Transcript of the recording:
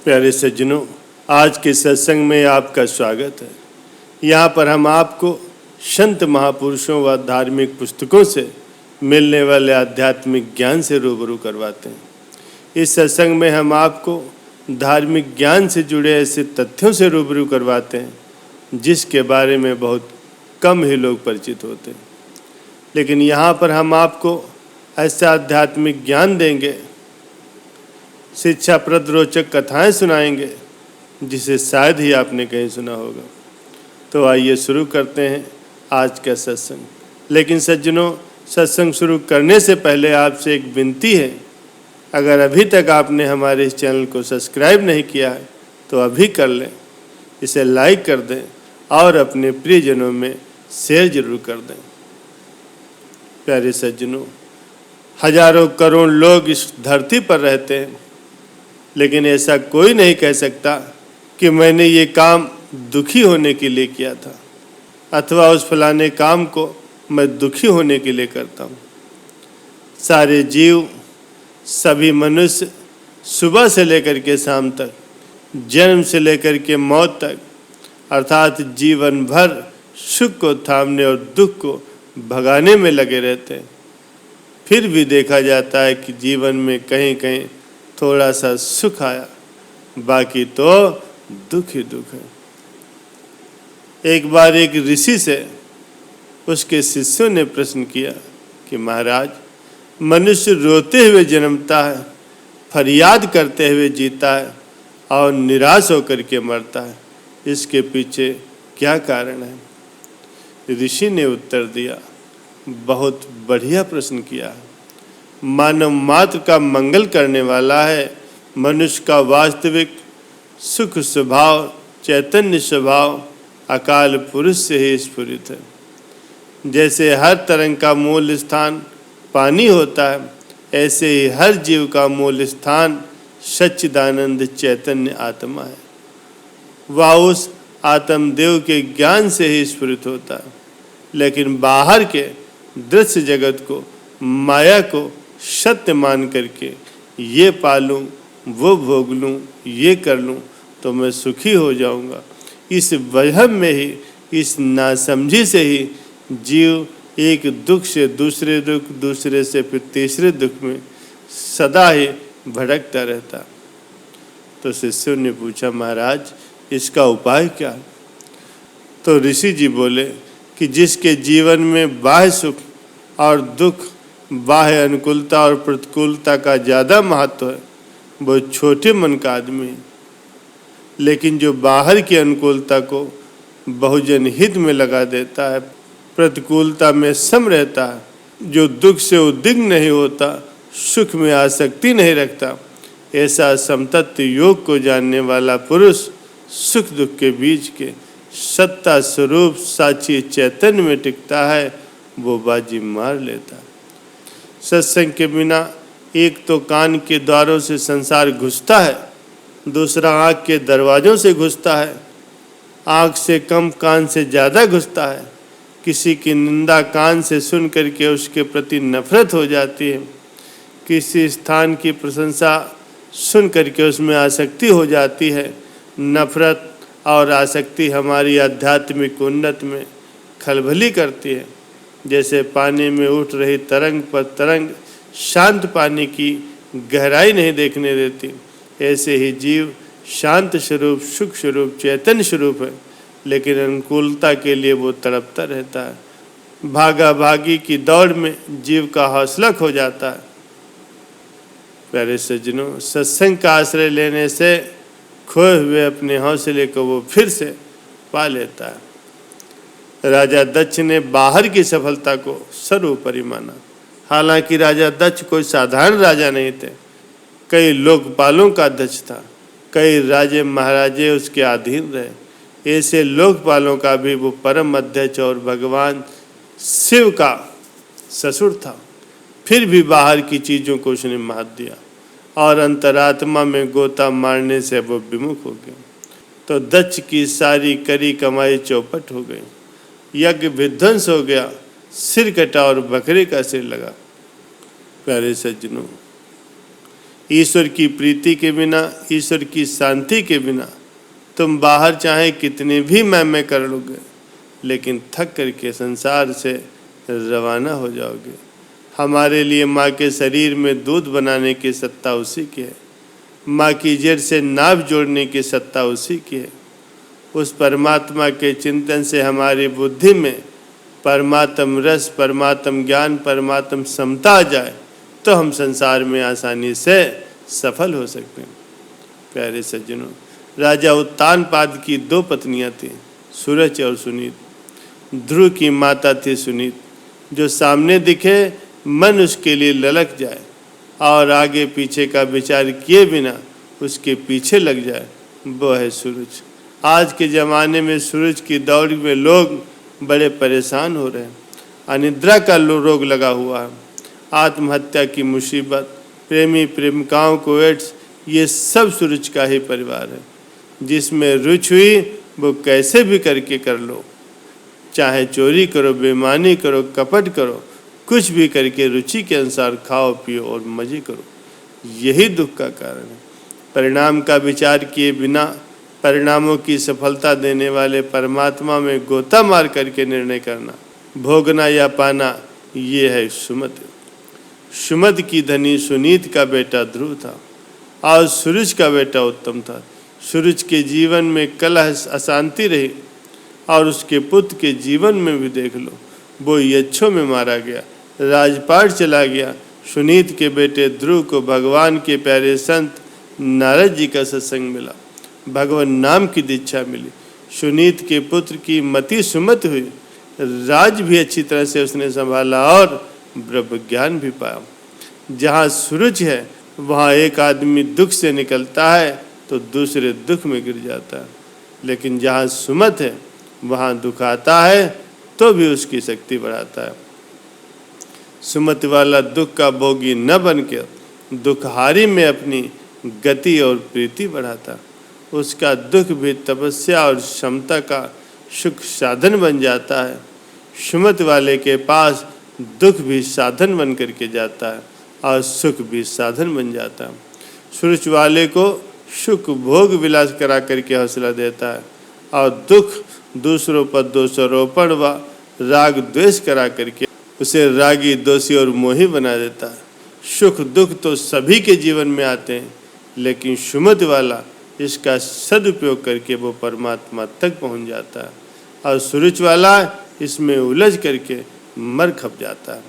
प्यारे सज्जनों, आज के सत्संग में आपका स्वागत है। यहाँ पर हम आपको संत महापुरुषों व धार्मिक पुस्तकों से मिलने वाले आध्यात्मिक ज्ञान से रूबरू करवाते हैं। इस सत्संग में हम आपको धार्मिक ज्ञान से जुड़े ऐसे तथ्यों से रूबरू करवाते हैं जिसके बारे में बहुत कम ही लोग परिचित होते हैं। लेकिन यहाँ पर हम आपको ऐसा आध्यात्मिक ज्ञान देंगे, शिक्षाप्रद रोचक कथाएं सुनाएंगे जिसे शायद ही आपने कहीं सुना होगा। तो आइए शुरू करते हैं आज का सत्संग। लेकिन सज्जनों, सत्संग शुरू करने से पहले आपसे एक विनती है, अगर अभी तक आपने हमारे इस चैनल को सब्सक्राइब नहीं किया है तो अभी कर लें, इसे लाइक कर दें और अपने प्रियजनों में शेयर जरूर कर दें। प्यारे सज्जनों, हजारों करोड़ लोग इस धरती पर रहते हैं, लेकिन ऐसा कोई नहीं कह सकता कि मैंने ये काम दुखी होने के लिए किया था अथवा उस फलाने काम को मैं दुखी होने के लिए करता हूँ। सारे जीव, सभी मनुष्य सुबह से लेकर के शाम तक, जन्म से लेकर के मौत तक, अर्थात जीवन भर सुख को थामने और दुख को भगाने में लगे रहते हैं। फिर भी देखा जाता है कि जीवन में कहीं कहीं थोड़ा सा सुख आया, बाकी तो दुख ही दुख है। एक बार एक ऋषि से उसके शिष्यों ने प्रश्न किया कि महाराज, मनुष्य रोते हुए जन्मता है, फरियाद करते हुए जीता है और निराश होकर के मरता है, इसके पीछे क्या कारण है? ऋषि ने उत्तर दिया, बहुत बढ़िया प्रश्न किया। मानव मात्र का मंगल करने वाला है मनुष्य का वास्तविक सुख स्वभाव, चैतन्य स्वभाव अकाल पुरुष से ही स्फुरित है। जैसे हर तरंग का मूल स्थान पानी होता है, ऐसे ही हर जीव का मूल स्थान सच्चिदानंद चैतन्य आत्मा है। वह उस आत्मदेव के ज्ञान से ही स्फुरित होता है, लेकिन बाहर के दृश्य जगत को, माया को सत्य मान करके ये पालूं, वो भोग लूं, ये कर लूं तो मैं सुखी हो जाऊंगा, इस वहम में ही, इस नासमझी से ही जीव एक दुख से दूसरे दुख, दूसरे से फिर तीसरे दुख में सदा ही भटकता रहता। तो शिष्यों ने पूछा, महाराज इसका उपाय क्या है? तो ऋषि जी बोले कि जिसके जीवन में बाह्य सुख और दुख, बाह्य अनुकूलता और प्रतिकूलता का ज़्यादा महत्व है, वो छोटे मन का आदमी है। लेकिन जो बाहर की अनुकूलता को बहुजन हित में लगा देता है, प्रतिकूलता में सम रहता है, जो दुख से उद्विग्न नहीं होता, सुख में आसक्ति नहीं रखता, ऐसा समतत्व योग को जानने वाला पुरुष सुख दुख के बीच के सत्ता स्वरूप साक्षी चैतन्य में टिकता है, वो बाजी मार लेता है। सत्संग के बिना एक तो कान के द्वारों से संसार घुसता है, दूसरा आँख के दरवाज़ों से घुसता है, आँख से कम कान से ज़्यादा घुसता है। किसी की निंदा कान से सुन करके उसके प्रति नफरत हो जाती है, किसी स्थान की प्रशंसा सुन करके उसमें आसक्ति हो जाती है। नफरत और आसक्ति हमारी आध्यात्मिक उन्नति में खलबली करती है। जैसे पानी में उठ रही तरंग पर तरंग शांत पानी की गहराई नहीं देखने देती, ऐसे ही जीव शांत स्वरूप, सुख स्वरूप, चैतन्य स्वरूप है, लेकिन अनुकूलता के लिए वो तड़पता रहता है। भागा भागी की दौड़ में जीव का हौसला खो जाता है। प्यारे सज्जनों, सत्संग का आश्रय लेने से खोए हुए अपने हौसले को वो फिर से पा लेता है। राजा दक्ष ने बाहर की सफलता को सर्वोपरि माना। हालांकि राजा दक्ष कोई साधारण राजा नहीं थे, कई लोकपालों का अध्यक्ष था, कई राजे महाराजे उसके अधीन रहे। ऐसे लोकपालों का भी वो परम अध्यक्ष और भगवान शिव का ससुर था। फिर भी बाहर की चीज़ों को उसने महत्व दिया और अंतरात्मा में गोता मारने से वो विमुख हो गया। तो दक्ष की सारी करी कमाई चौपट हो गई, यज्ञ विध्वंस हो गया, सिर कटा और बकरे का सिर लगा। प्यारे सज्जनों, ईश्वर की प्रीति के बिना, ईश्वर की शांति के बिना तुम बाहर चाहे कितने भी मैं कर लोगे, लेकिन थक करके संसार से रवाना हो जाओगे। हमारे लिए माँ के शरीर में दूध बनाने की सत्ता उसी की है, माँ की जेर से नाभ जोड़ने की सत्ता उसी की है। उस परमात्मा के चिंतन से हमारी बुद्धि में परमात्म रस, परमात्म ज्ञान, परमात्म समता आ जाए तो हम संसार में आसानी से सफल हो सकते हैं। प्यारे सज्जनों, राजा उत्तानपाद की 2 पत्नियां थीं, सूरज और सुनीत। ध्रुव की माता थी सुनीत। जो सामने दिखे मन उसके लिए ललक जाए और आगे पीछे का विचार किए बिना उसके पीछे लग जाए, वो है सूरज। आज के ज़माने में सूरज की दौड़ में लोग बड़े परेशान हो रहे हैं। अनिद्रा का रोग लगा हुआ है, आत्महत्या की मुसीबत, प्रेमी प्रेमिकाओं को एड्स, ये सब सूरज का ही परिवार है। जिसमें रुचि हुई वो कैसे भी करके कर लो, चाहे चोरी करो, बेईमानी करो, कपट करो, कुछ भी करके रुचि के अनुसार खाओ पियो और मजे करो। यही दुख का कारण है। परिणाम का विचार किए बिना परिणामों की सफलता देने वाले परमात्मा में गोता मार करके निर्णय करना, भोगना या पाना, ये है सुमति। सुमति की धनी सुनीत का बेटा ध्रुव था और सूरज का बेटा उत्तम था। सूरज के जीवन में कलह अशांति रही और उसके पुत्र के जीवन में भी देख लो, वो यक्षों में मारा गया, राजपाट चला गया। सुनीत के बेटे ध्रुव को भगवान के प्यारे संत नारद जी का सत्संग मिला, भगवान नाम की दीक्षा मिली। सुनीत के पुत्र की मति सुमत हुई, राज भी अच्छी तरह से उसने संभाला और ब्रह्म ज्ञान भी पाया। जहाँ सूरज है वहाँ एक आदमी दुख से निकलता है तो दूसरे दुख में गिर जाता है, लेकिन जहाँ सुमत है वहाँ दुख आता है तो भी उसकी शक्ति बढ़ाता है। सुमति वाला दुख का भोगी न बनकर दुखहारी में अपनी गति और प्रीति बढ़ाता, उसका दुख भी तपस्या और क्षमता का सुख साधन बन जाता है। सुमति वाले के पास दुख भी साधन बन करके जाता है और सुख भी साधन बन जाता है। सूरज वाले को सुख भोग विलास करा करके हौसला देता है और दुख दूसरों पर दोषारोपण व राग द्वेष करा करके उसे रागी, दोषी और मोही बना देता है। सुख दुख तो सभी के जीवन में आते हैं, लेकिन सुमति वाला इसका सदुपयोग करके वो परमात्मा तक पहुंच जाता है और सूरज वाला इसमें उलझ करके मर खप जाता है।